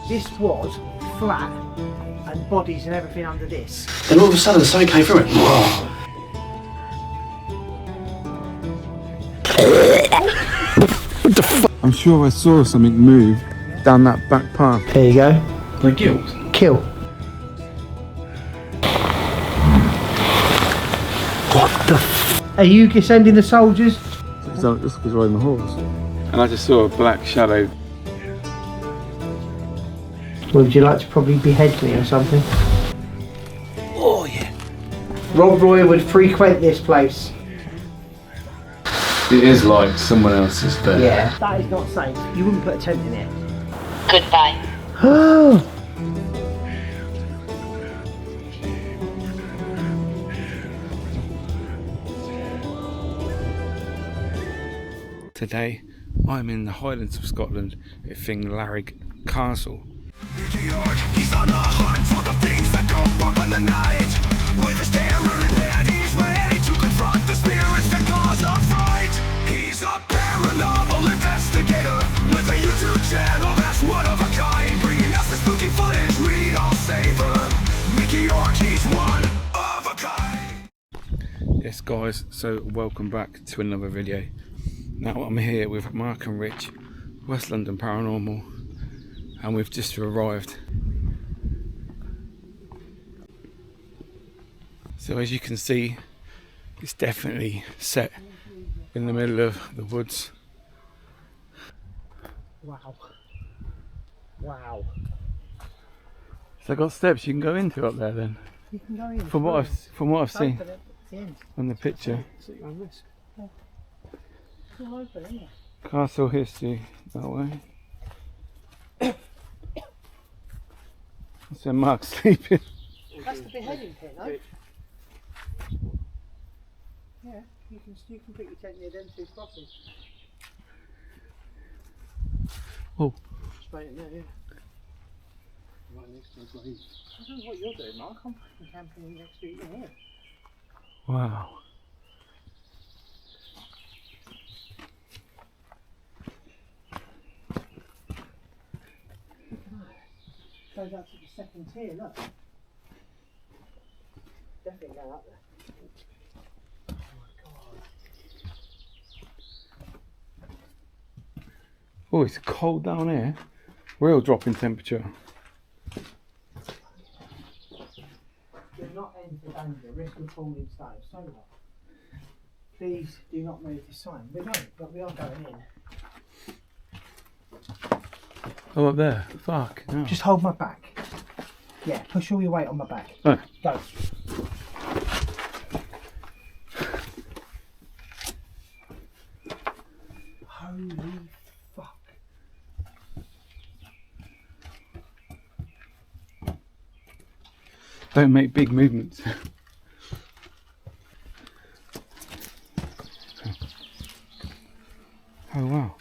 This was flat and bodies and everything under this. Then all of a sudden something came through it. Whoa. What the fuck? I'm sure I saw something move down that back path. There you go. The guild. Kill. What the f? Are you sending the soldiers? This was riding the horse. And I just saw a black shadow. Would you like to probably behead me or something? Oh yeah. Rob Roy would frequent this place. It is like someone else's bed. Yeah. That is not safe. You wouldn't put a tent in it. Goodbye. Today, I'm in the Highlands of Scotland at Finlarig Castle. He's on a hunt for the things that go bump in the night. With his terror in hand, he's ready to confront the spirits that cause a fright. He's a paranormal investigator with a YouTube channel that's one of a kind, bringing us the spooky footage we all savor. Miki, he's one of a kind. Yes guys, so welcome back to another video. Now I'm here with Mark and Rich, West London Paranormal, and we've just arrived. So as you can see, it's definitely set in the middle of the woods. Wow. Wow. So I've got steps you can go into up there then. You can go in. From what I've seen Open it at the end. on the picture. It's at your own risk. Yeah. It's all open, isn't it? Castle history that way. So Mark's sleeping. That's the beheading pit, no? Yeah, you can put your tent near them two boxes. Oh. Straight in there, yeah. Right next to the grave. I don't know what you're doing, Mark. I'm fucking camping next to you here. Wow. Goes out to the second tier, look. Definitely go up there. Oh my god. Oh, it's cold down here. Real drop in temperature. Do not enter danger, risk of falling stone. So what? Please do not move this sign. We don't, but we are going in. Oh, up there. Fuck. No. Just hold my back. Yeah, push all your weight on my back. Oh. Go. Holy fuck. Don't make big movements. Oh wow.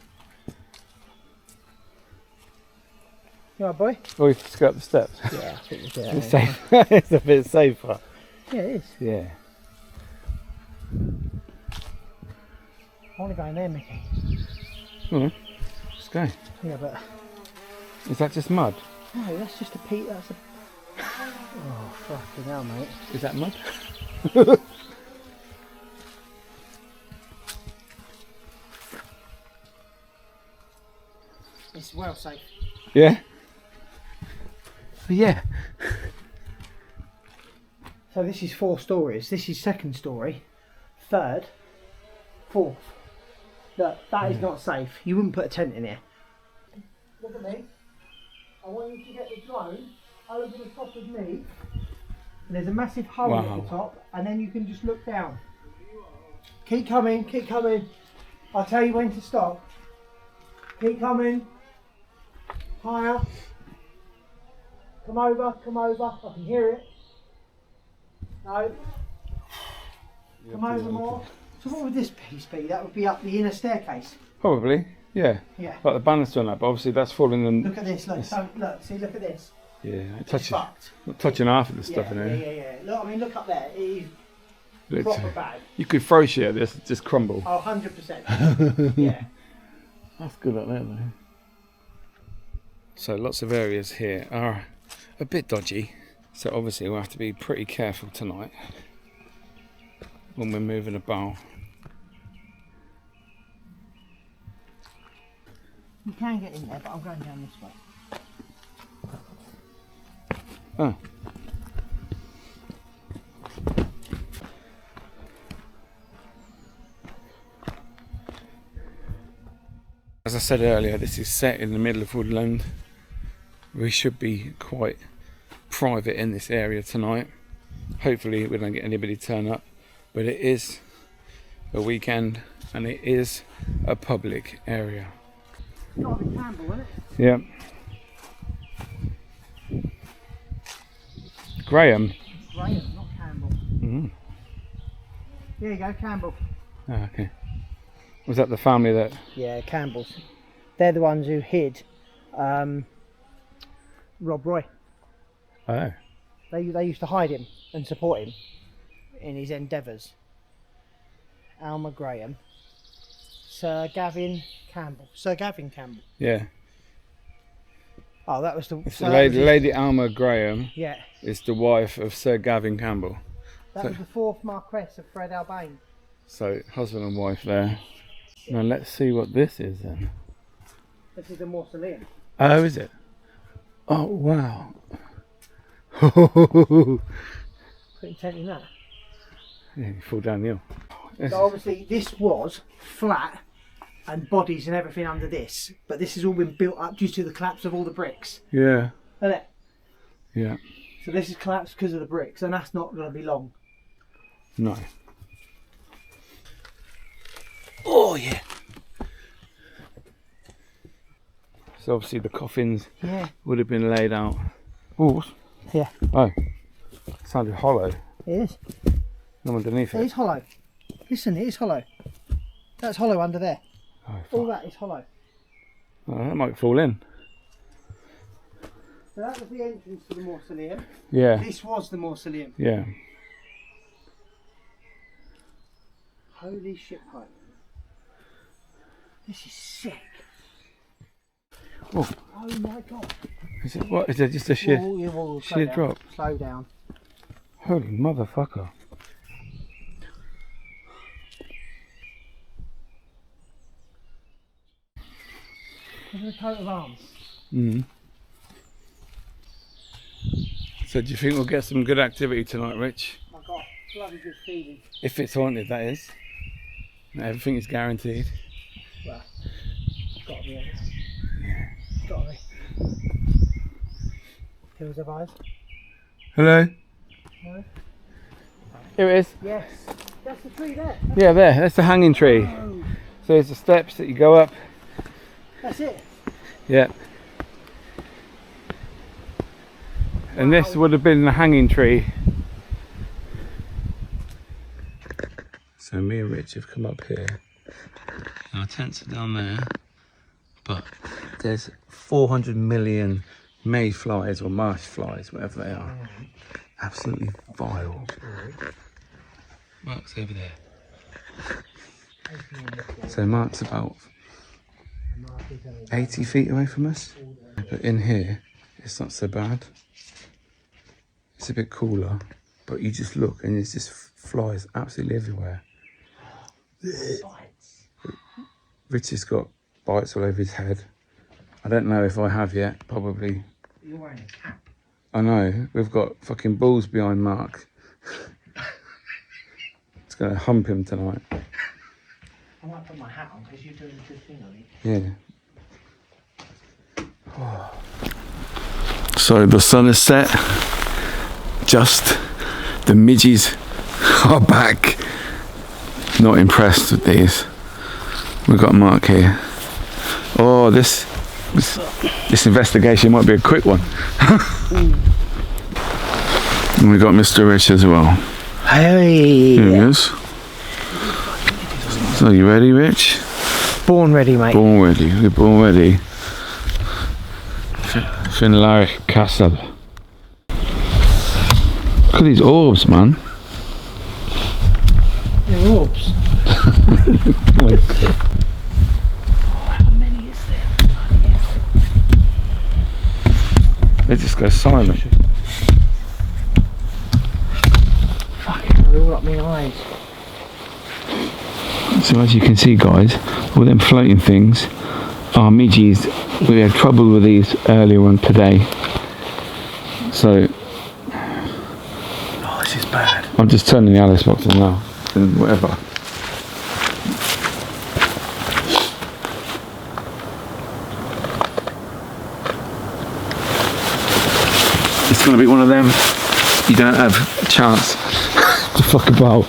You alright, boy? Oh, we just go up the steps. Yeah, I think we do. It's safe. It's a bit safer. Yeah, it is. Yeah. I want to go in there, Mickey. Alright. Let's go. Yeah, but Is that just mud? no, that's just a peat. That's a. Oh fucking hell, mate. Is that mud? It's well safe. Yeah. Yeah. So this is 4 stories. This is second story, third, fourth. Look, that is not safe. You wouldn't put a tent in here. Look at me. I want you to get the drone over the top of me. And there's a massive hole at the top, and then you can just look down. Keep coming, keep coming. I'll tell you when to stop. Keep coming. Higher. Come over, come over. I can hear it. No. Come over more. So what would this piece be? That would be up the inner staircase. Probably. Yeah. Yeah. Like the banister on that, but obviously that's falling in. Look at this. Look. So look. See. Look at this. Yeah. It's Touching. fucked. Not touching half of the stuff in Yeah. there. Yeah. Look. I mean, look up there. It is It's- proper bad. You could throw shit at this, just crumble. Oh, 100%. Yeah. That's good up there though. So lots of areas here are a bit dodgy. So obviously we'll have to be pretty careful tonight when we're moving about. You can get in there, but I'm going down this way. Oh. As I said earlier, this is set in the middle of woodland. We should be quite private in this area tonight. Hopefully we don't get anybody turn up, but it is a weekend and it is a public area. It's got to be Campbell, isn't it? Yeah. Graham. Graham, not Campbell. Mm. Here you go, Campbell. Oh, okay. Was that the family that? Yeah, Campbells. They're the ones who hid Rob Roy. Oh. They used to hide him and support him in his endeavours. Alma Graham. Sir Gavin Campbell. Yeah. Oh, that was the... It's so the that was his- Lady Alma Graham Yeah. is the wife of Sir Gavin Campbell. That was the 4th Marquess of Fred Albane. So husband and wife there. Now let's see what this is then. This is a mausoleum. Oh, is it? Oh, wow. Putting tent in that. Yeah, you fall down the hill. So obviously this was flat and bodies and everything under this, but this has all been built up due to the collapse of all the bricks, Yeah, isn't it? yeah. So this is collapsed because of the bricks, and that's not going to be long. No. Oh, yeah. So obviously the coffins Yeah. would have been laid out. Oh, Yeah. oh, sounded hollow. It is. No underneath It it. is hollow. Listen, it is hollow. That's hollow under there. Oh, All fuck. that is hollow. Oh, that might fall in. So that was the entrance to the mausoleum. Yeah, This was the mausoleum. yeah. Holy shit pipe. This is sick. Oh, Oh my god. is it what? Is it just a sheer, Whoa, slow sheer down. drop? Slow down. Holy motherfucker. Look at the coat of arms. Mm. So do you think we'll get some good activity tonight, Rich? My god, bloody good feeling. If it's haunted, that is. Everything is guaranteed. Well, it's got to be. Yeah. It's got to be. Hills of eyes. Hello? No? Here it is. Yes. That's the tree there. Yeah, there. That's the hanging tree. Oh, So there's the steps that you go up. that's it. Yeah. And this would have been the hanging tree. So me and Rich have come up here. Our tents are down there, but there's 400 million mayflies or marsh flies, whatever they are. Absolutely vile. Mark's over there. So Mark's about 80 feet away from us. But in here, it's not so bad. It's a bit cooler, but you just look and there's just flies absolutely everywhere. Rich has got bites all over his head. I don't know if I have yet, probably. You're wearing a cap. I know, we've got fucking balls behind Mark. It's going to hump him tonight. I might put my hat on because you're doing a good thing on it. Yeah. So the sun is set. Just the midges are back. Not impressed with these. We've got Mark here. Oh, this investigation might be a quick one. And we've got Mr. Rich as well. Hey! Here he is. So you ready, Rich? Born ready, mate. Born ready. We're born ready. Finlarig Castle. Look at these orbs, man. They're orbs. How many is there? They just go silent. Fucking hell, all up my eyes. So as you can see, guys, all them floating things are midges. We had trouble with these earlier on today. So Oh, this is bad. I'm just turning the Alice box on now. And whatever. It's going to be one of them you don't have a chance to fuck about.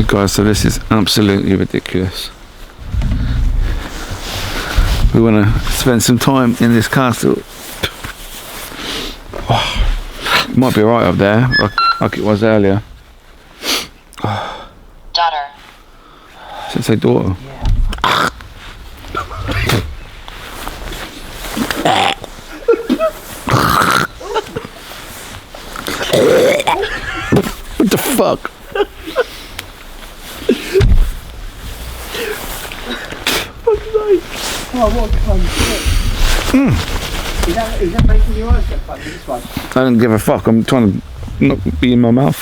Guys, so this is absolutely ridiculous. We want to spend some time in this castle. It might be right up there, like it was earlier. Daughter. Does it say daughter? What the fuck? Oh, what kind of shit. Is that making your eyes go funny, this one? I don't give a fuck. I'm trying to not be in my mouth.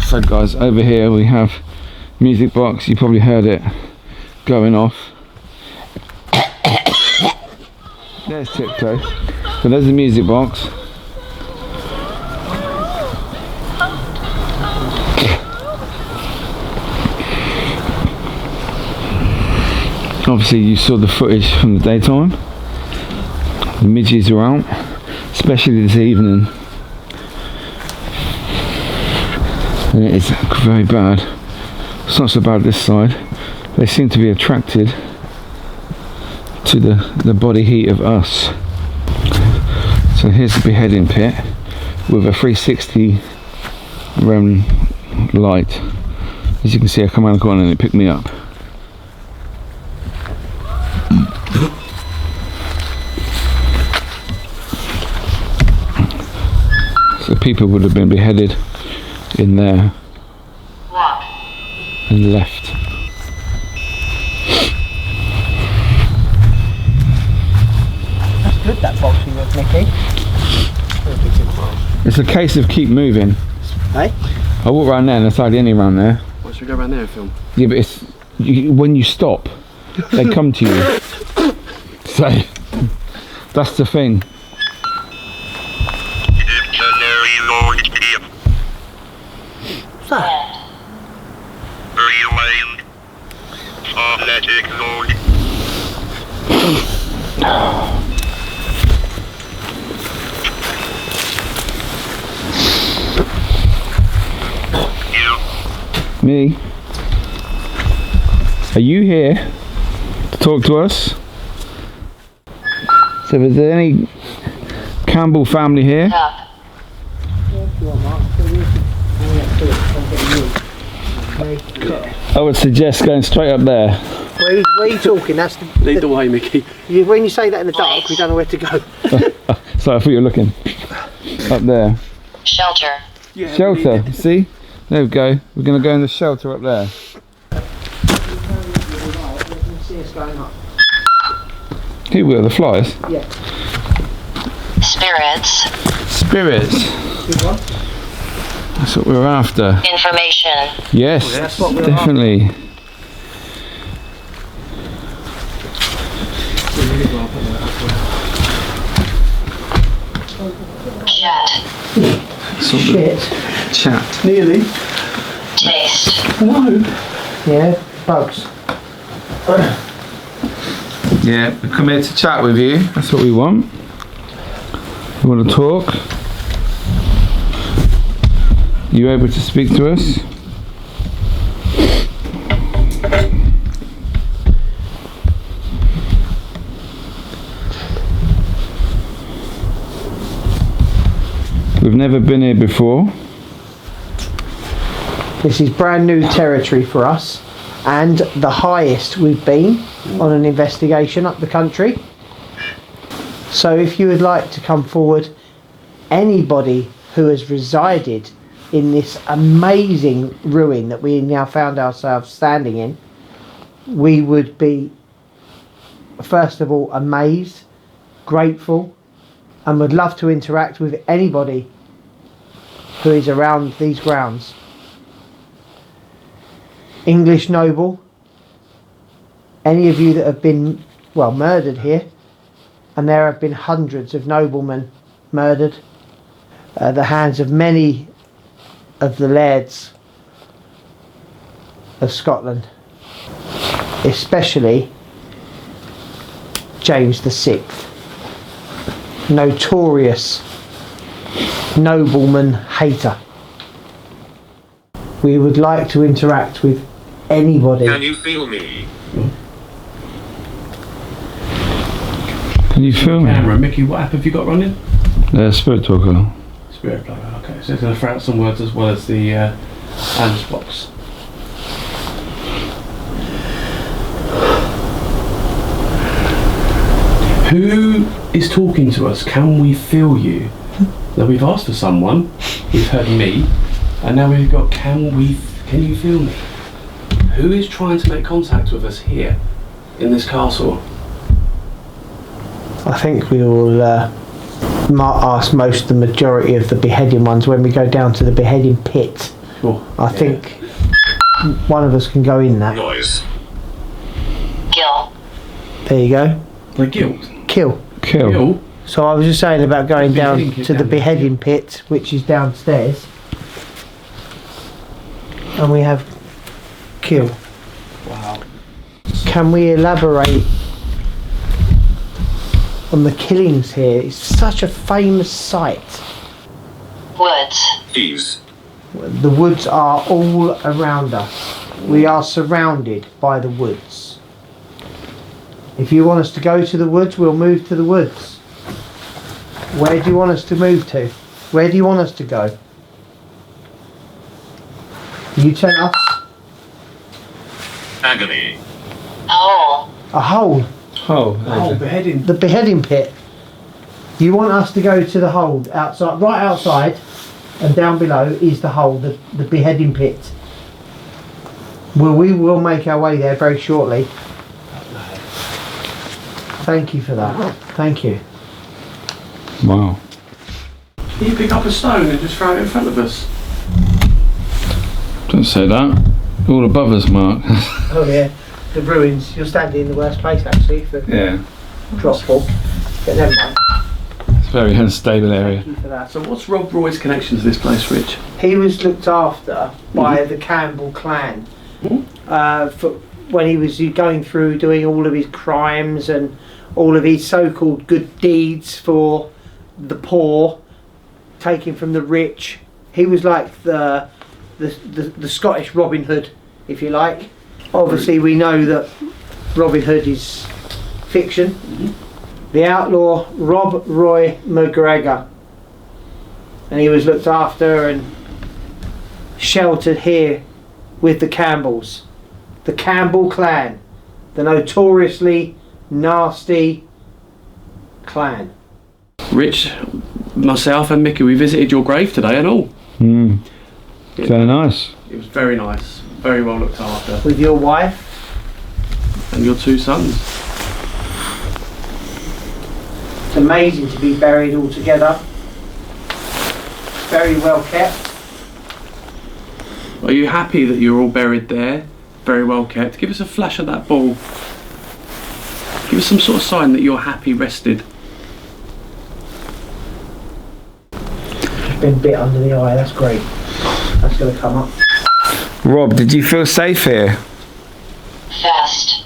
So guys, over here we have music box. You probably heard it going off. There's Tiptoe. So there's the music box. Obviously you saw the footage from the daytime. The midges are out, especially this evening. And it is very bad. It's not so bad this side. They seem to be attracted to the body heat of us. So here's the beheading pit with a 360 rem light. As you can see, I come around the corner and it picked me up. So people would have been beheaded in there and left. That's good, that box you with, Miki. It's a case of keep moving. Hey? I walk around there and there's hardly any around there. Why should we go around there and film? Yeah, but it's when you stop, they come to you. So that's the thing. What's that? Me? Are you here to talk to us? So is there any Campbell family here? I would suggest going straight up there. Where are you talking? That's the, Lead the way, Mickey. when you say that in the dark, we don't know where to go. So I thought you were looking. Up there. Shelter. Yeah, Shelter, see? There we go. We're going to go in the shelter up there. Who will? The flies? Yeah. Spirits. Spirits. Good one. That's what we're after. Information. Yes, That's what we're definitely. Chat. Sort of Shit. chat. Nearly. Taste. No. Yeah, bugs. Yeah, we come here to chat with you. That's what we want. We want to talk. You able to speak to us? We've never been here before. This is brand new territory for us, and the highest we've been on an investigation up the country. So if you would like to come forward, anybody who has resided in this amazing ruin that we now found ourselves standing in, we would be, first of all, amazed, grateful, and would love to interact with anybody who is around these grounds. English noble, any of you that have been, well, murdered here, and there have been hundreds of noblemen murdered at the hands of many of the lairds of Scotland, especially James VI, notorious nobleman hater. We would like to interact with anybody. Can you feel me? Can you feel me? Camera, Mickey, what app have you got running? Spirit Talker. Spirit Talker, okay. So it's going to throw out some words as well as the hands box. Who is talking to us? Can we feel you? Now we've asked for someone, we've heard me, and now we've got can you feel me? Who is trying to make contact with us here in this castle? I think we will ask the majority of the beheading ones when we go down to the beheading pit. Sure. I think one of us can go in that. Noise. Kill. There you go. The guild. Kill. Kill. So I was just saying about going The down beheading pit to the down there. beheading pit, which is downstairs. And we have kill. Wow. Can we elaborate on the killings here? It's such a famous site. Woods. Ease. The woods are all around us. We are surrounded by the woods. If you want us to go to the woods, we'll move to the woods. Where do you want us to move to? Where do you want us to go? You tell us. Agony. Hole. A hole. Oh, beheading. The beheading pit. You want us to go to the hole outside, right outside, and down below is the hole, the beheading pit. Well, we will make our way there very shortly. Thank you for that. Thank you. Wow. Can you pick up a stone and just throw it in front of us? Don't say that. All above us, Mark. Oh yeah, the ruins. You're standing in the worst place actually for Yeah. drop fall. But never mind. It's a very unstable area. Thank you for that. So what's Rob Roy's connection to this place, Rich? He was looked after by the Campbell clan for when he was going through doing all of his crimes and all of his so-called good deeds for the poor, taking from the rich. He was like the Scottish Robin Hood, if you like. Obviously, we know that Robin Hood is fiction. The outlaw Rob Roy McGregor, and he was looked after and sheltered here with the Campbells, the Campbell clan, the notoriously nasty clan. Rich, myself and Mickey, we visited your grave today and all. Very nice. It was very nice, very well looked after. With your wife. And your two sons. It's amazing to be buried all together. Very well kept. Are you happy that you're all buried there? Very well kept. Give us a flash of that ball. Give us some sort of sign that you're happy rested. Been bit under the eye, that's great. That's going to come up. Rob, did you feel safe here? Fast.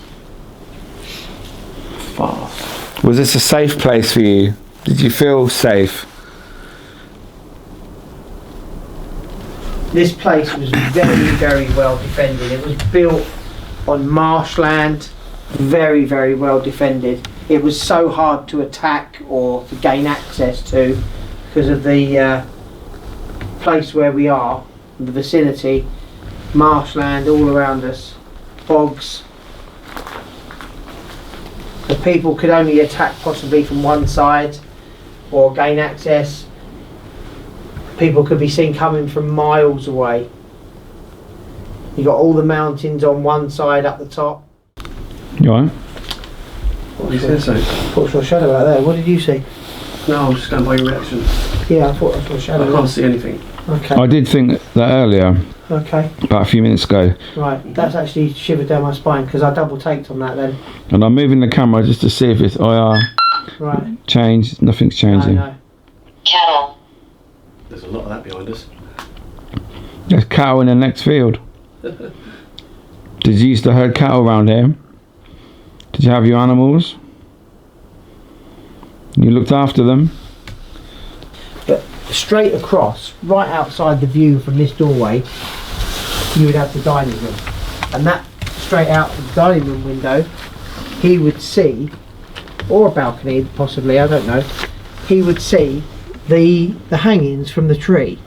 Fast. Was this a safe place for you? Did you feel safe? This place was very, very well defended. It was built on marshland, very, very well defended. It was so hard to attack or to gain access to because of the place where we are, the vicinity, marshland all around us, bogs. The people could only attack possibly from one side or gain access. People could be seen coming from miles away. You got all the mountains on one side up the top. You alright? What did you say? Thought I saw a shadow out there. What did you see? No, I'm just going by your reaction. Yeah, I thought I saw a shadow. I can't see anything. Okay. I did think that earlier, Okay. about a few minutes ago, Right. That's actually shivered down my spine because I double taked on that then. and I'm moving the camera just to see if it's IR Right. changed. Nothing's changing. No. Cattle. There's a lot of that behind us. There's cattle in the next field. Did you used to herd cattle around here? Did you have your animals? You looked after them? But straight across, right outside the view from this doorway, you would have the dining room. And that straight out the dining room window, he would see, or a balcony possibly, I don't know, he would see the hangings from the tree.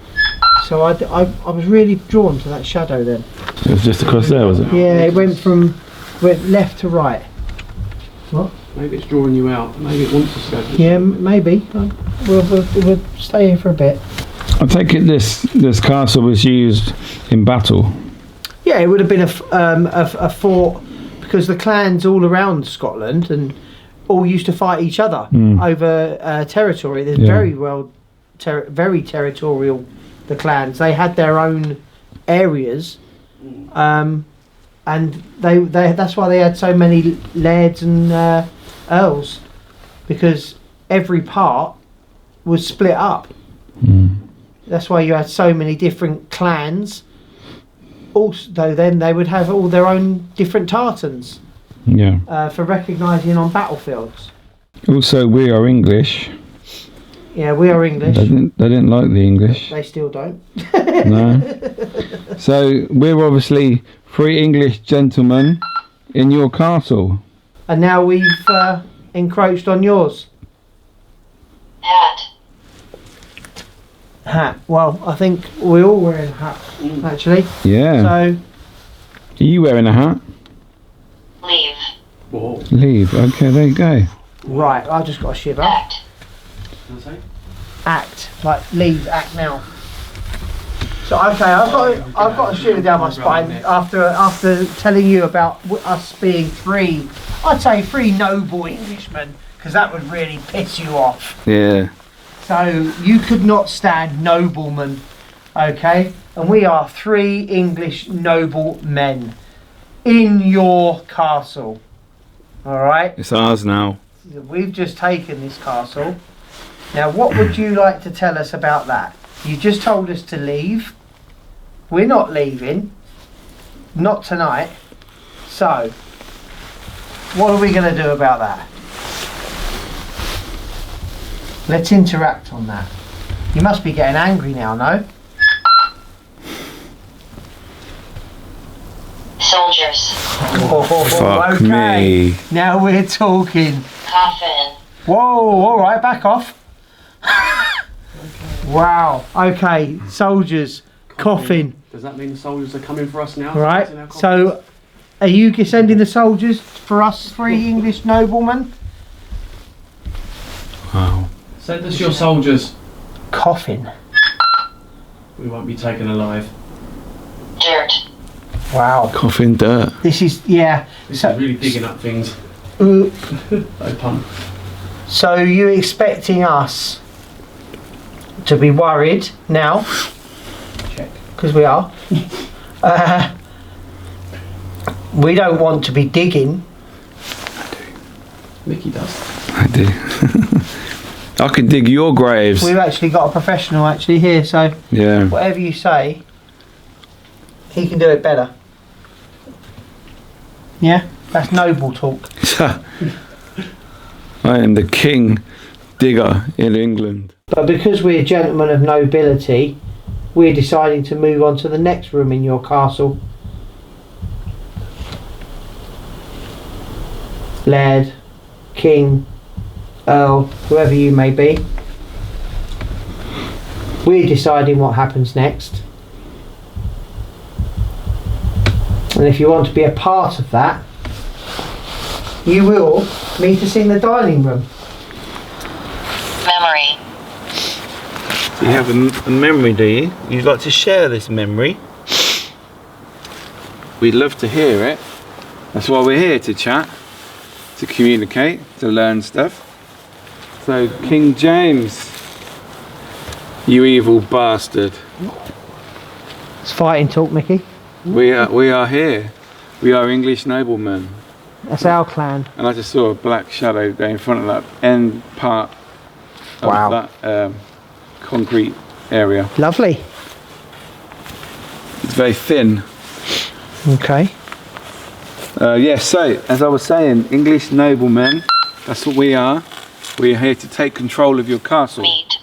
So I was really drawn to that shadow then. It was just across there, was it? Yeah, it went left to right. What? Maybe it's drawing you out. Maybe it wants us to go. Yeah, maybe. We'll stay here for a bit. I take it this castle was used in battle. Yeah, it would have been a fort because the clans all around Scotland and all used to fight each other over territory. There's very territorial. The clans, they had their own areas, and they that's why they had so many lairds and earls, because every part was split up. That's why you had so many different clans. Also, then they would have all their own different tartans. For recognising on battlefields. Also, we are English. Yeah, we are English. They didn't like the English. They still don't. No. So we're obviously 3 English gentlemen in your castle. And now we've encroached on yours. Hat. Hat. Well, I think we all wearing a hat, actually. Yeah. So, Are you wearing a hat? Leave. Whoa. Leave. Okay, there you go. right, I just got a shiver. Act. What's that say? Act, like leave, act now. So okay, I've got a shiver down my spine after telling you about us being 3. I'd say 3 noble Englishmen, because that would really piss you off. Yeah. So you could not stand noblemen, okay? And we are 3 English noble men in your castle. All right. It's ours now. We've just taken this castle. Now, what would you like to tell us about that? You just told us to leave. We're not leaving. Not tonight. So, what are we going to do about that? Let's interact on that. You must be getting angry now, no? Soldiers. Fuck me. Now we're talking. Coffin. Whoa, alright, back off. Wow, okay, soldiers, coffin. Does that mean the soldiers are coming for us now? Right, Using our coffins? so are you sending the soldiers for us 3 English noblemen? Wow. Send us your soldiers. Coffin. We won't be taken alive. Dirt. Wow. Coffin dirt. This is, yeah. This So, is really digging up things. They pump. so you expecting us to be worried now? Check. Because we are. We don't want to be digging. Miki does. I do. I can dig your graves. We've actually got a professional actually here, so Yeah. whatever you say, he can do it better. Yeah, that's noble talk. I am the king digger in England. But because we're gentlemen of nobility, we're deciding to move on to the next room in your castle. Laird, king, earl, whoever you may be. We're deciding what happens next. And if you want to be a part of that, you will meet us in the dining room. Memory. You have a memory, do you? You'd like to share this memory? We'd love to hear it. That's why we're here, to chat. to communicate, to learn stuff. So, King James, you evil bastard. It's fighting talk, Mickey. We are here. We are English noblemen. That's our clan. And I just saw a black shadow go in front of that end part of Wow. that concrete area. Lovely. It's very thin. Okay. Yes, so as I was saying, English noblemen, that's what we are. We are here to take control of your castle. Meet.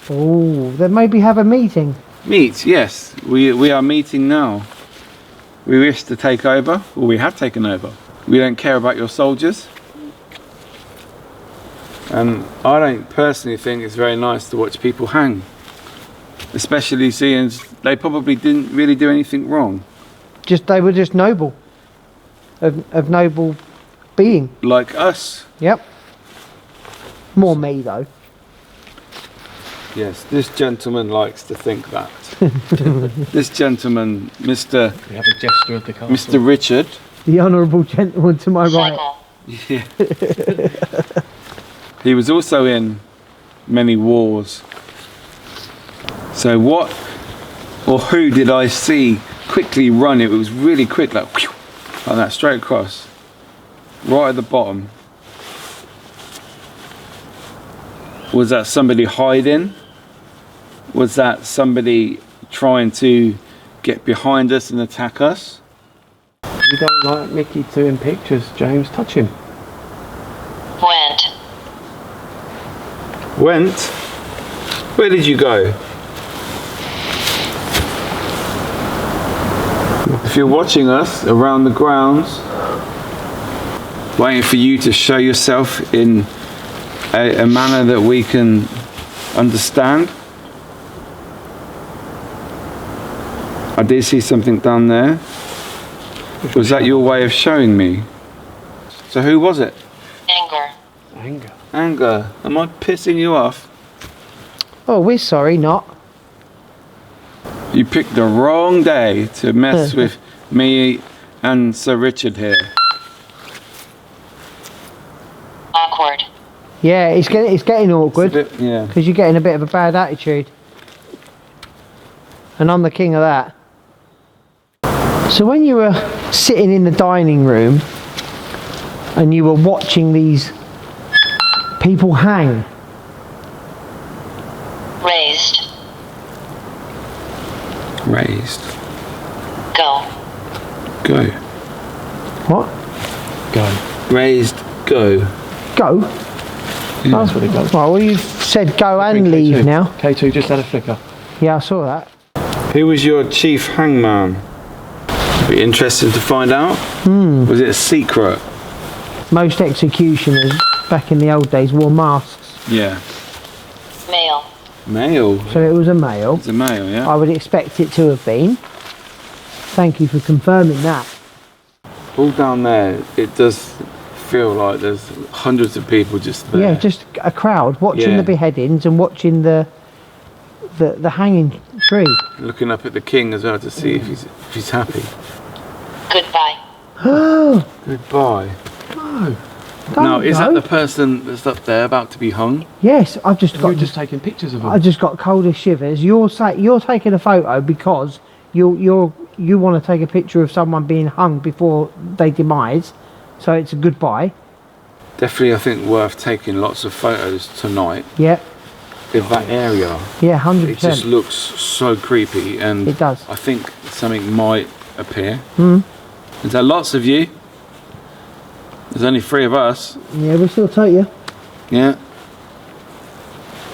Oh, then maybe have a meeting. Meet, yes. We are meeting now. We wish to take over, or we have taken over. We don't care about your soldiers. And I don't personally think it's very nice to watch people hang. Especially seeing they probably didn't really do anything wrong. They were just noble. Of noble being. Like us. Yep. More me though. Yes, this gentleman likes to think that. This gentleman, Mr. We have a gesture of the castle. Mr. Richard. The honourable gentleman to my right. Cycle. Yeah. He was also in many wars. So what or who did I see quickly run? It was really quick, like that, straight across. Right at the bottom. Was that somebody hiding? Was that somebody trying to get behind us and attack us? You don't like Mickey doing pictures, James. Touch him. Went. Went? Where did you go? If you're watching us around the grounds, waiting for you to show yourself in a manner that we can understand. I did see something down there. Was that your way of showing me? So who was it? Anger. Anger. Anger. Am I pissing you off? Oh, we're sorry, not. You picked the wrong day to mess with me and Sir Richard here. Awkward. Yeah, it's getting awkward. Yeah. Because you're getting a bit of a bad attitude. And I'm the king of that. So when you were sitting in the dining room and you were watching these people hang, Raised. Raised. Go. Go. what? Go. Raised. Go. Go? That's what it goes. Well, you said go and K2. leave now. K2 just had a flicker. Yeah, I saw that. Who was your chief hangman? Be interesting to find out. Was it a secret? Most executioners back in the old days wore masks. Yeah. Male. Male. So it was a male. It's a male, yeah. I would expect it to have been. Thank you for confirming that. All down there, it does feel like there's hundreds of people just there. Yeah, just a crowd watching Yeah. the beheadings and watching the hanging tree. Looking up at the king as well to see if he's happy. Goodbye. Goodbye. Don't Now, is that go. the person that's up there about to be hung? Yes, I've just You're got just taking pictures of them. I just got coldest shivers. You're taking a photo because you want to take a picture of someone being hung before they demise, so it's a goodbye. Definitely, I think worth taking lots of photos tonight Yeah, of that area. yeah, It just 100%. looks so creepy, and It does. I think something might appear. Hmm. Is there lots of you? There's only 3 of us. Yeah, we'll still take you. Yeah.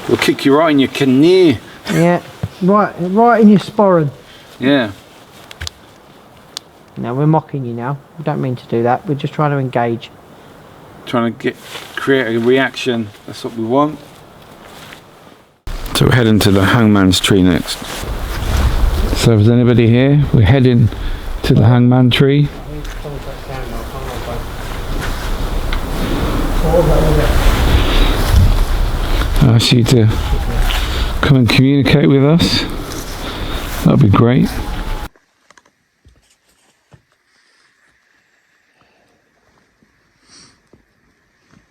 We'll kick you right in your knee. Yeah, right in your sporran. Yeah. No, we're mocking you now. We don't mean to do that. We're just trying to engage. Trying to create a reaction. That's what we want. So we're heading to the hangman's tree next. So if there's anybody here, we're heading to the hangman tree. I ask you to come and communicate with us. That'd be great.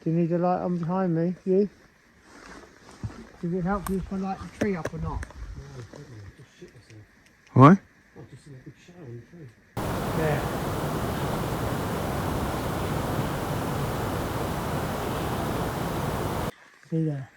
Do you need a light on behind me? You? Does it help you if I light the tree up or not? Why? Yeah. See there?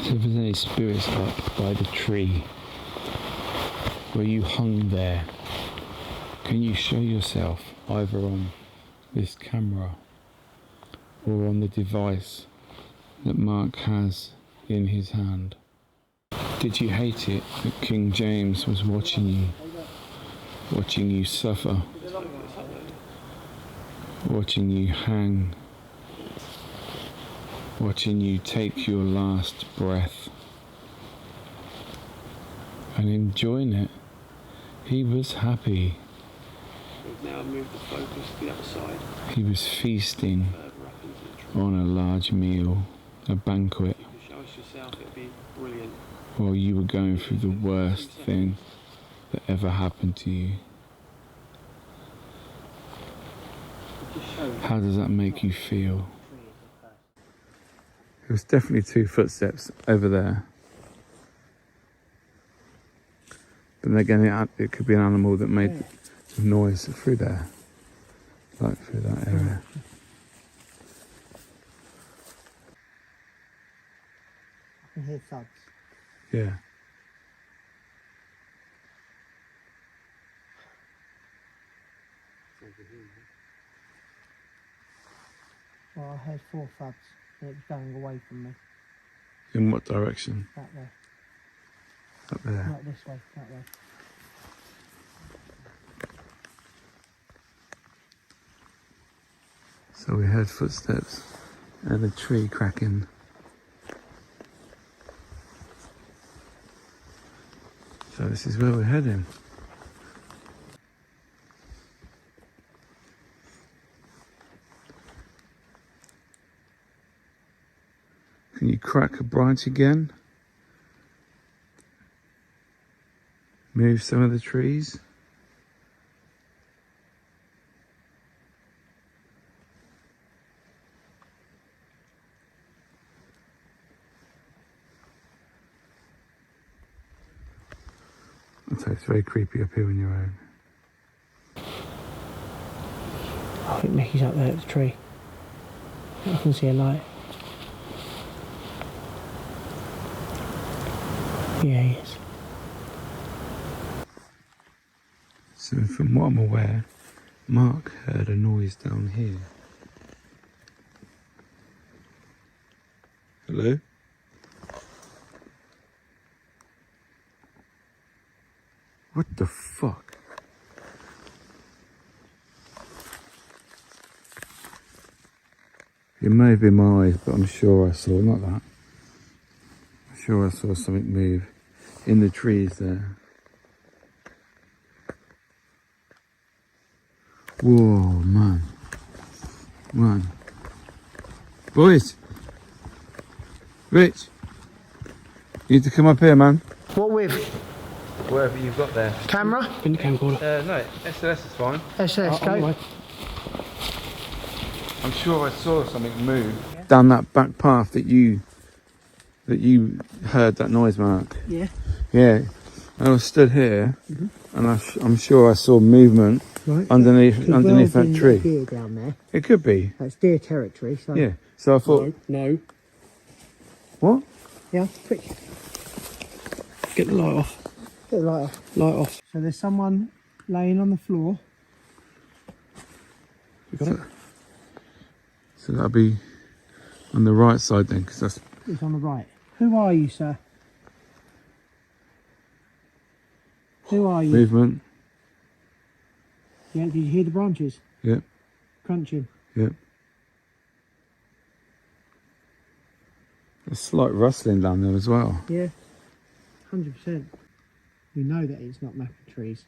So if there's any spirits up by the tree where you hung there, can you show yourself either on this camera or on the device that Mark has in his hand? Did you hate it that King James was watching you suffer, watching you hang, watching you take your last breath and enjoying it? He was happy. We've now moved the focus to the other side. He was feasting Further up into the tree. on a large meal, a banquet, You can show us yourself, it'd be brilliant. while you were going through the worst thing that ever happened to you. Just show How does that make you feel? There was definitely 2 footsteps over there. But then again, it could be an animal that made some noise through there. Like through that area. I can hear thuds. Yeah. Well, I heard 4 thuds and it was going away from me. In what direction? That way. Up there. Not this way, that way. So we heard footsteps and a tree cracking. So this is where we're heading. Can you crack a branch again? Move some of the trees? I'll tell you, it's very creepy up here when you're out. I think Mickey's up there at the tree. I can see a light. Yeah, he is. So from what I'm aware, Mark heard a noise down here. Hello? What the fuck? It may have been my eyes, but I'm sure I saw, not that. I'm sure I saw something move in the trees there. Whoa, man. Man. Boys. Rich. You need to come up here, man. What with? Whatever you've got there. Camera? in the camcorder. No, SLS is fine. SS, On the go. way. I'm sure I saw something move down that back path that you heard that noise, Mark. Yeah. Yeah. I was stood here, and I'm sure I saw movement Right. underneath that tree. Deer down there. It could be. That's deer territory, so. Yeah. So I thought, No. what? Yeah, quick. Get the light off. Get the light off. Light off. So there's someone laying on the floor. You got it? So that'll be on the right side then, because that's It's on the right. Who are you, sir? Who are you? movement. Yeah, did you hear the branches? Yeah. Crunching. Yeah. There's slight rustling down there as well. Yeah. 100%. We know that it's not maple trees.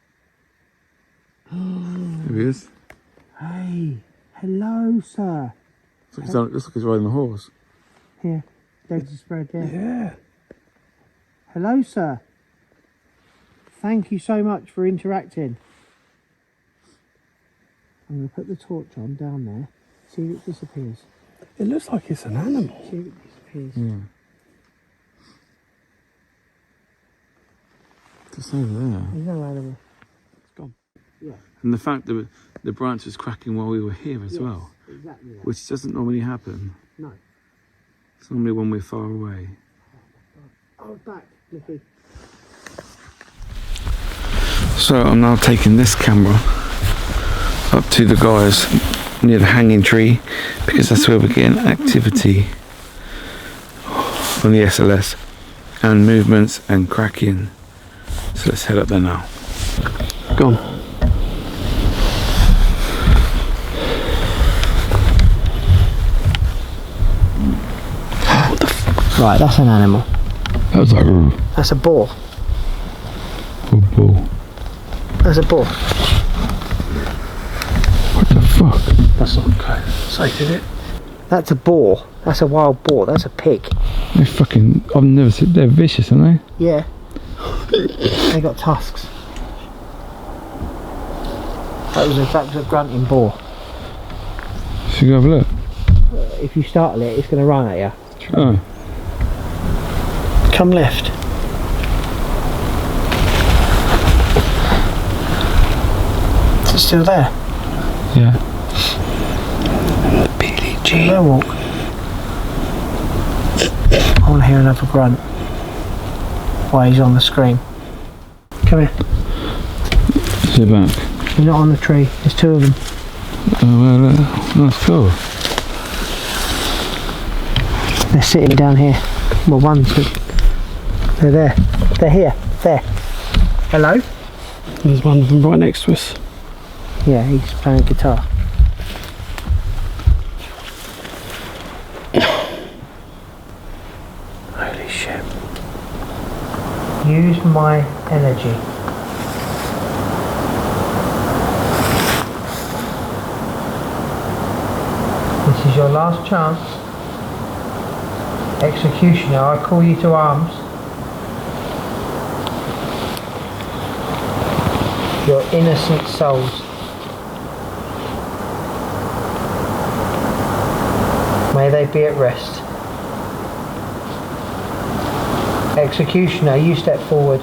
There he is. Hey. Hello, sir. Looks like he's riding a horse. Here. There's a spread there. Yeah. Hello, sir. Thank you so much for interacting. I'm going to put the torch on down there. See if it disappears. It looks like it's an animal. See if it disappears. Yeah. Just over there. There's no animal. It's gone. Yeah. And the fact that the branch was cracking while we were here as well, Exactly that. which doesn't normally happen. No. It's normally when we're far away. Oh, back, Miki. So I'm now taking this camera up to the guys near the hanging tree because that's where we're getting activity on the SLS and movements and cracking. So let's head up there now. Gone. Right, that's an animal. That was like a That's a boar. bull. That's a boar. What the fuck? That's not okay. Safe, is it? That's a boar. That's a wild boar. That's a pig. They fucking, I've never seen, they're vicious, aren't they? Yeah. They got tusks. That was a grunting boar. Should we go have a look? If you startle it, it's going to run at you. Oh. Come left. Is it still there? Yeah. Billy G. No walk. I want to hear another grunt while he's on the screen. Come here. Sit back. He's not on the tree. There's two of them. Oh, well, that's cool. They're sitting down here. Well, one's... They're there. They're here. There. Hello? There's one of them right next to us. Yeah, he's playing guitar. Holy shit. Use my energy. This is your last chance. Executioner, I call you to arms. Your innocent souls. May they be at rest. Executioner, you step forward.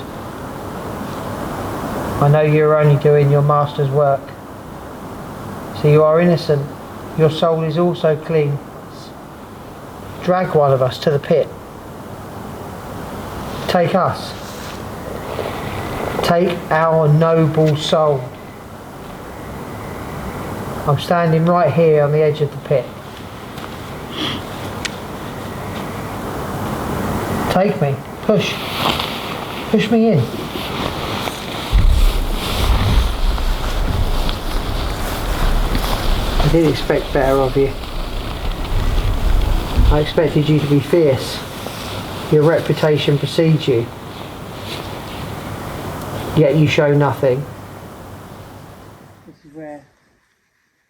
I know you're only doing your master's work. So you are innocent. Your soul is also clean. Drag one of us to the pit. Take us. Take our noble soul. I'm standing right here on the edge of the pit. Take me. Push. Push me in. I didn't expect better of you. I expected you to be fierce. Your reputation precedes you. Yet you show nothing. This is where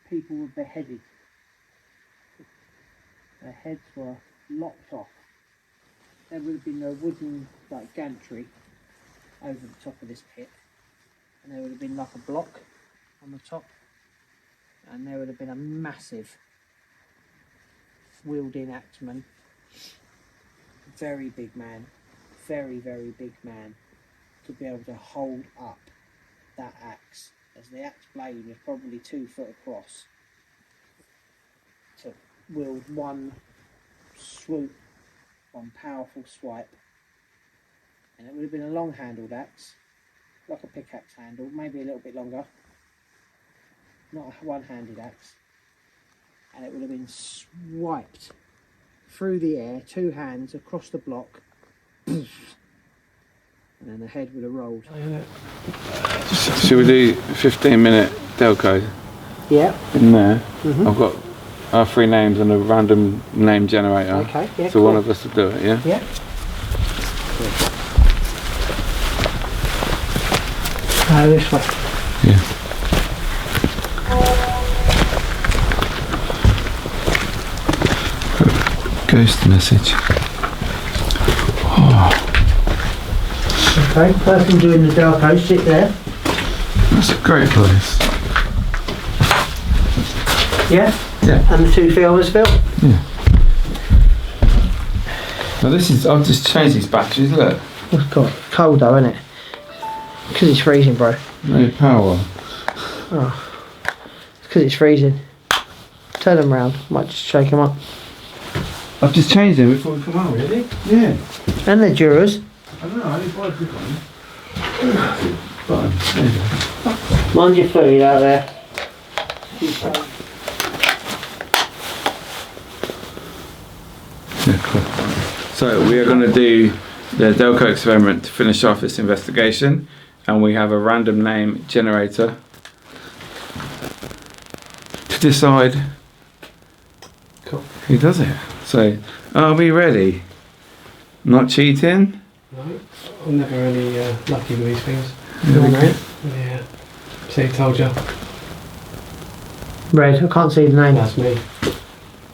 people were beheaded. Their heads were lopped off. There would have been a wooden gantry over the top of this pit, and there would have been like a block on the top, and there would have been a massive wielding axeman, very big man, very big man, to be able to hold up that axe, as the axe blade was probably 2 foot across, to wield one swoop, one powerful swipe. And it would have been a long handled axe, like a pickaxe handle, maybe a little bit longer, not a one-handed axe, and it would have been swiped through the air, 2 hands across the block, and then the head would have rolled. Should we do 15-minute Delco? Yeah. in there. I've got our 3 names and a random name generator. Okay, yeah, So cool. one of us will do it, yeah? Yeah. This way. Yeah. Ghost message. Okay, person doing the Delco, sit there. That's a great place. Yeah? Yeah. And the 2 filmers, Phil? Yeah. Now this is, I've just changed these batteries, look. It's cold though, isn't it? Because it's freezing, bro. No power. Oh. It's because it's freezing. Turn them round. Might just shake them up. I've just changed them before we come out, really? Yeah. And they're Duras. I don't know, I need to buy a good one. But, there you go. Mind your food out there. Yeah, cool. So we are going to do the Delco experiment to finish off this investigation, and we have a random name generator to decide who does it. So, are we ready? Not cheating? No, I'm never really lucky with these things. There we go. Yeah. See, told you. Red, I can't see the name. That's me.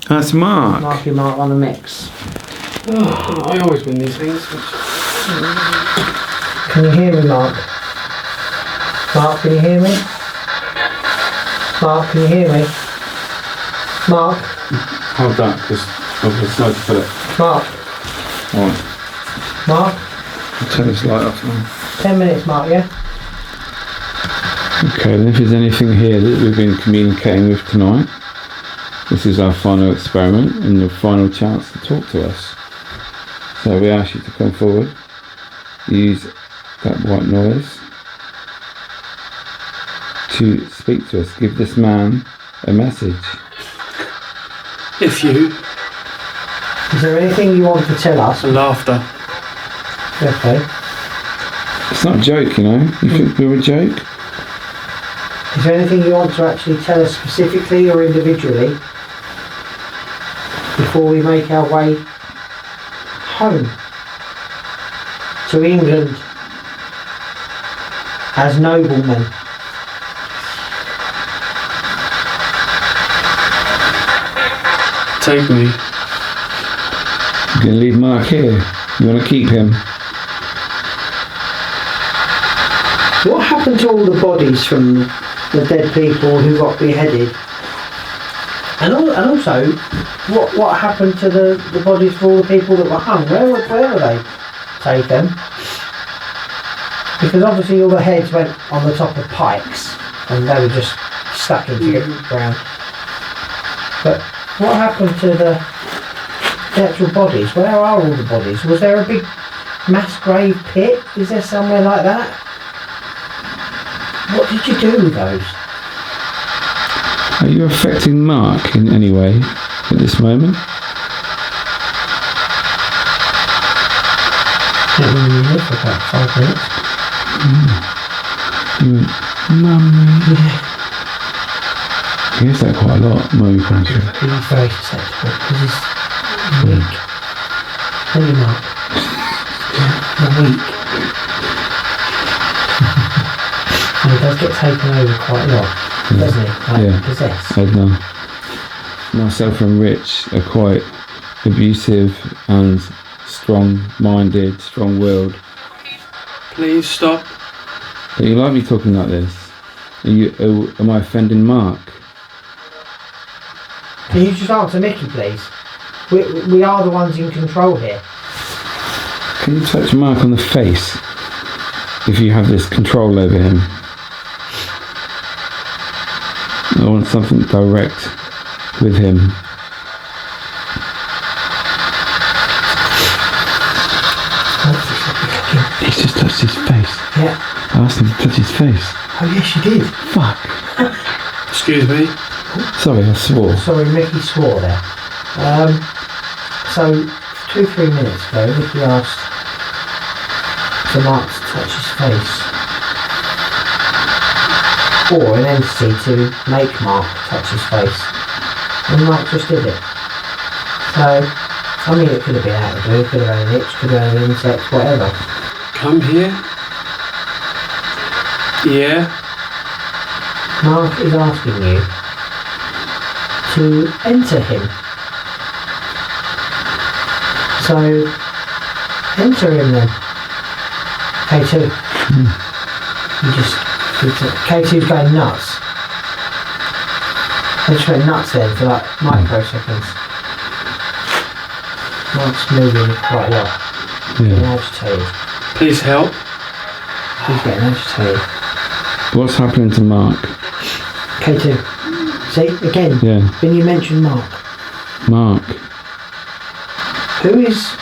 That's Mark. Marky Mark on the mix. Oh, I always win these things. Can you hear me, Mark? Mark, can you hear me? Mark, can you hear me? Mark? Hold that, because I've decided to put it. Mark? Alright, Mark? I'll turn this light off now. 10 minutes, Mark, yeah? Okay, and if there's anything here that we've been communicating with tonight, this is our final experiment and the final chance to talk to us. So we ask you to come forward, use that white noise to speak to us, give this man a message. If you. Is there anything you want to tell us? Laughter. Okay. It's not a joke, you know, you think we're a joke? Is there anything you want to actually tell us specifically or individually before we make our way home to England as noblemen? Take me. You're going to leave Mark here, you want to keep him? What happened to all the bodies from the dead people who got beheaded? And also, what happened to the bodies for all the people that were hung? Where were they taken? Because obviously all the heads went on the top of pikes and they were just stuck into the ground. But what happened to the actual bodies? Where are all the bodies? Was there a big mass grave pit? Is there somewhere like that? What did you do with those? Are you affecting Mark in any way at this moment? Didn't really live for about 5 minutes. You went, Mummy. He hears that quite a lot, Mummy comes through. He's very susceptible because he's weak. Really, Mark? You're weak. And he does get taken over quite a lot, doesn't he? Like possessed. I know. Myself and Rich are quite abusive and strong-minded, strong-willed. Please stop. Don't you like me talking like this? Am I offending Mark? Can you just answer Miki, please? We are the ones in control here. Can you touch Mark on the face if you have this control over him? I want something direct with him. He's just touched his face. Yeah. I asked him to touch his face. Oh yes, you did. Fuck. Excuse me. Sorry, I swore. Sorry, Miki swore there. So 2-3 minutes ago, Miki asked for Mark to touch his face. or an entity to make Mark touch his face. And Mark just did it. So, I mean, it could have been out of the blue, could have been an itch, could have been an insect, whatever. Come here. Yeah. Mark is asking you to enter him. So, enter him then. K2. K2's going nuts. They just went nuts then for like microseconds. Mark's moving quite a lot. Getting agitated. Please help. He's getting agitated. What's happening to Mark? K2. See, again, Yeah. when you mention Mark. Mark. Who is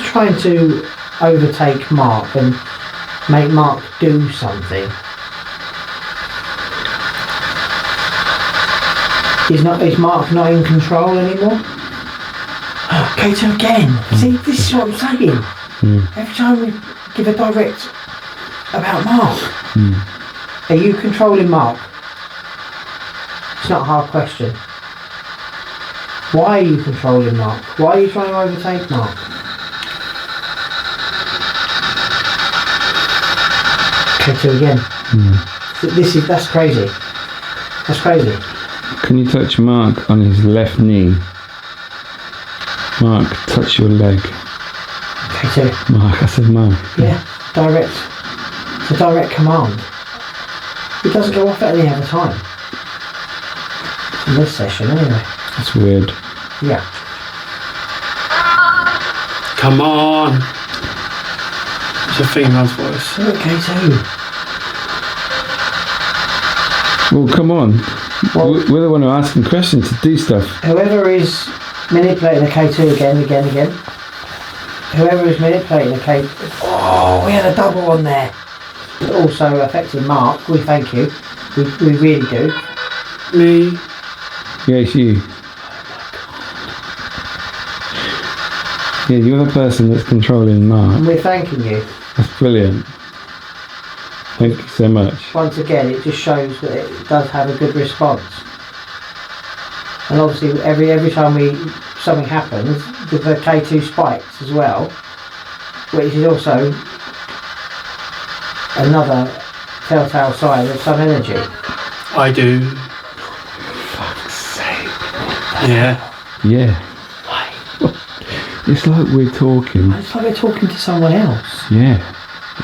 trying to overtake Mark and make Mark do something? Is Mark not in control anymore? K2 again. See, this is what I'm saying. Every time we give a direct about Mark. Are you controlling Mark? It's not a hard question. Why are you controlling Mark? Why are you trying to overtake Mark? K2 again. That's crazy. That's crazy. Can you touch Mark on his left knee? Mark, touch your leg. K2. Mark, I said Mark. Yeah, direct. It's a direct command. It doesn't go off at any other time. In this session, anyway. That's weird. Yeah. Come on. It's a female's voice. Look, K2. Well, come on. Well, We're the one who are asking questions to do stuff. whoever is manipulating the K2 again. Whoever is manipulating the K2. Oh, we had a double on there. Also affecting Mark. We thank you. We really do. Me. Yeah, it's you. Yeah, you're the person that's controlling Mark. And we're thanking you. That's brilliant. Thank you so much. Once again, it just shows that it does have a good response. And obviously, every time something happens, the K2 spikes as well, which is also another telltale sign of some energy. I do. Fuck's sake. Yeah. Yeah. It's like we're talking. It's like we're talking to someone else. Yeah.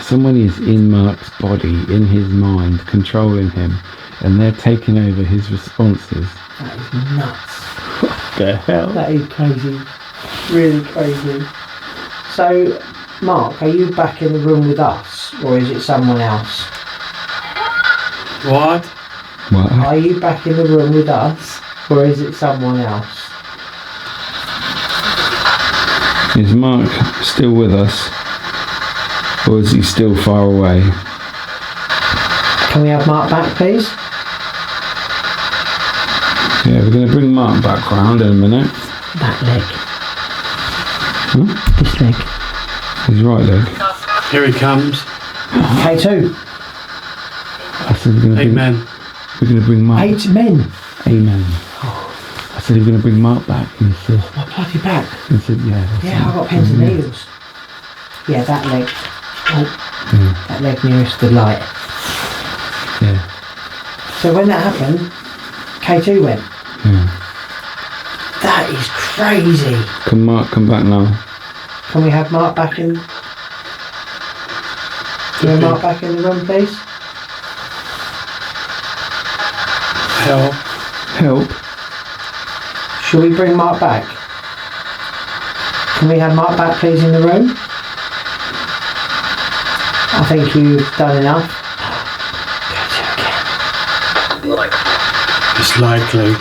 Someone is in Mark's body, in his mind, controlling him, and they're taking over his responses. That is nuts. What the hell? That is crazy. Really crazy. So, Mark, are you back in the room with us, or is it someone else? What? What? Are you back in the room with us, or is it someone else? Is Mark still with us? Or is he still far away? Can we have Mark back, please? Yeah, we're going to bring Mark back round in a minute. That leg. Huh? This leg. His right leg. Here he comes. K2. I said we're going to Amen. We're going to bring Mark. 8 men. Amen. I said we're going to bring Mark back. And he said, What, bloody back? he said yeah. Yeah, I've got pins and needles. Yeah, that leg. Oh, that leg nearest the light. Yeah. So when that happened, K2 went. Yeah. That is crazy. Can Mark come back now? Can we have Mark back in? Can we have Mark back in the room, please? Help. Help. Shall we bring Mark back? Can we have Mark back, please, in the room? I think you've done enough. It's likely.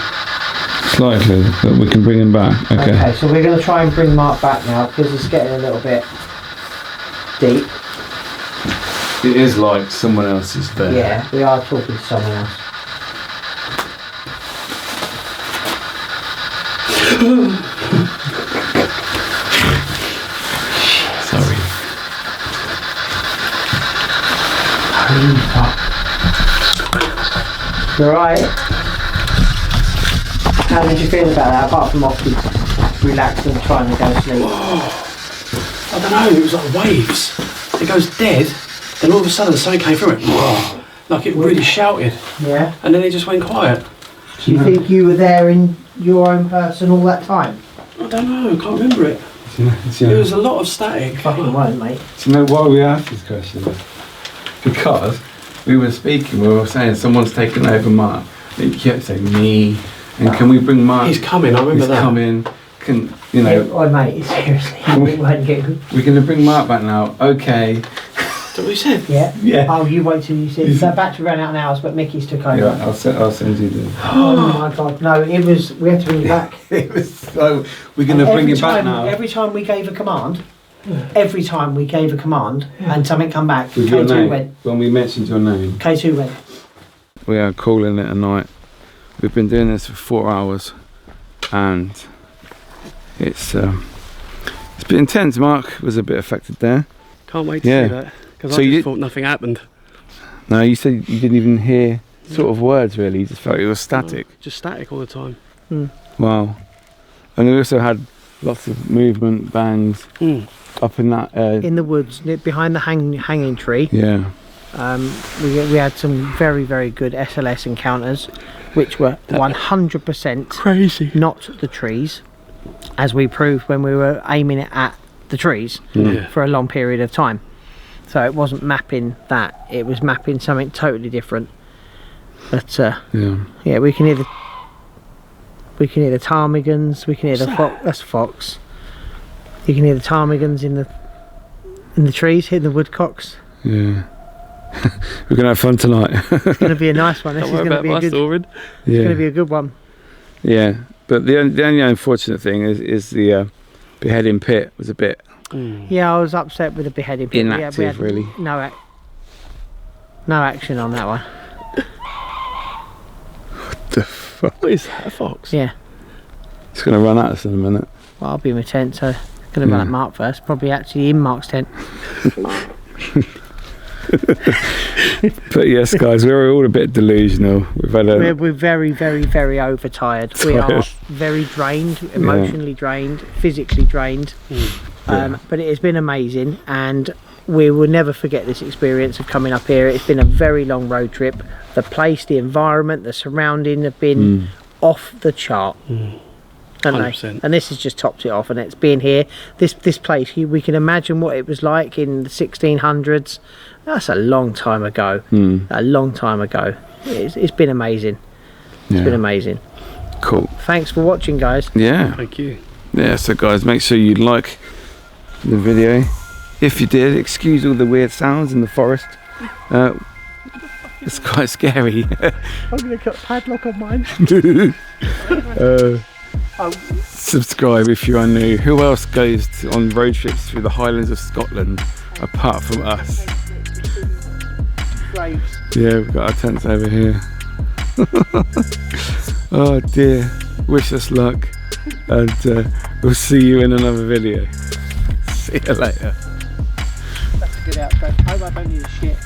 Slightly, but we can bring him back. Okay. So we're going to try and bring Mark back now because it's getting a little bit deep. It is like someone else is there. Yeah, we are talking to someone else. Sorry. Holy fuck. You alright? How did you feel about that, apart from obviously relaxing and trying to go to sleep? I don't know, it was like waves. It goes dead, then all of a sudden something came through it. Like it really shouted. Yeah. And then it just went quiet. Do you think you were there in your own person all that time? I don't know, I can't remember it. There was a lot of static. Fucking weren't, mate. Do you know why we asked this question? Because we were speaking, we were saying someone's taken over Mark. You kept saying me, and can we bring Mark? He's coming, I remember that. He's coming. Can you know? Oh, mate, seriously, we weren't getting. We're going to bring Mark back now. Okay. Is that what you said? Yeah. Yeah. Oh, you wait till you see. That battery ran out in hours, but Mickey's took over. Yeah, I'll send you the. Oh my god, no! It was. We had to bring it back. It was so. We're going to bring it back now. Every time we gave a command, and something come back, With your K2 name, went. when we mentioned your name. K2 went. We are calling it a night. We've been doing this for 4 hours, and it's been intense. Mark was a bit affected there. Can't wait to Yeah. see that. Because So I you- just thought nothing happened. No, you said you didn't even hear sort of words really. You just felt it was static. Just static all the time. Wow. And we also had lots of movement, bangs up in that. In the woods, behind the hanging tree, Yeah. we had some very, very good SLS encounters, which were 100% Crazy. not the trees, as we proved when we were aiming it at the trees Yeah. for a long period of time. So it wasn't mapping that; it was mapping something totally different. But yeah, we can hear the ptarmigans. We can hear the fox. That's fox. You can hear the ptarmigans in the trees, hitting the woodcocks. Yeah. We're gonna have fun tonight. It's going to be a nice one. This Don't is worry going to about be a my good. story. It's going Yeah. to be a good one. Yeah. But the only unfortunate thing is the beheading pit was a bit Yeah, I was upset with the beheading. Pit. inactive, we had really. no action on that one. The fuck? What is that, a fox? Yeah. It's gonna run at us in a minute. Well, I'll be in my tent, so going to run at Mark first. Probably actually in Mark's tent. But yes, guys, we're all a bit delusional. We've had a We're very, very, very overtired. We are Tired. very drained, emotionally drained, physically drained. But it has been amazing, and we will never forget this experience of coming up here. It's been a very long road trip. The place, the environment, the surrounding have been off the chart. haven't they? 100%. And this has just topped it off, and it's been here. This place, we can imagine what it was like in the 1600s. That's a long time ago. A long time ago. It's been amazing. It's been amazing. Cool. Thanks for watching, guys. Yeah. Thank you. Yeah, so guys, make sure you like the video. If you did, excuse all the weird sounds in the forest. It's quite scary. I'm going to put a padlock on mine. Subscribe if you are new. Who else goes on road trips through the Highlands of Scotland apart from us? Graves. Yeah, we've got our tents over here. Oh dear. Wish us luck, and we'll see you in another video. See you later. That's a good outro. I hope I don't need a shit.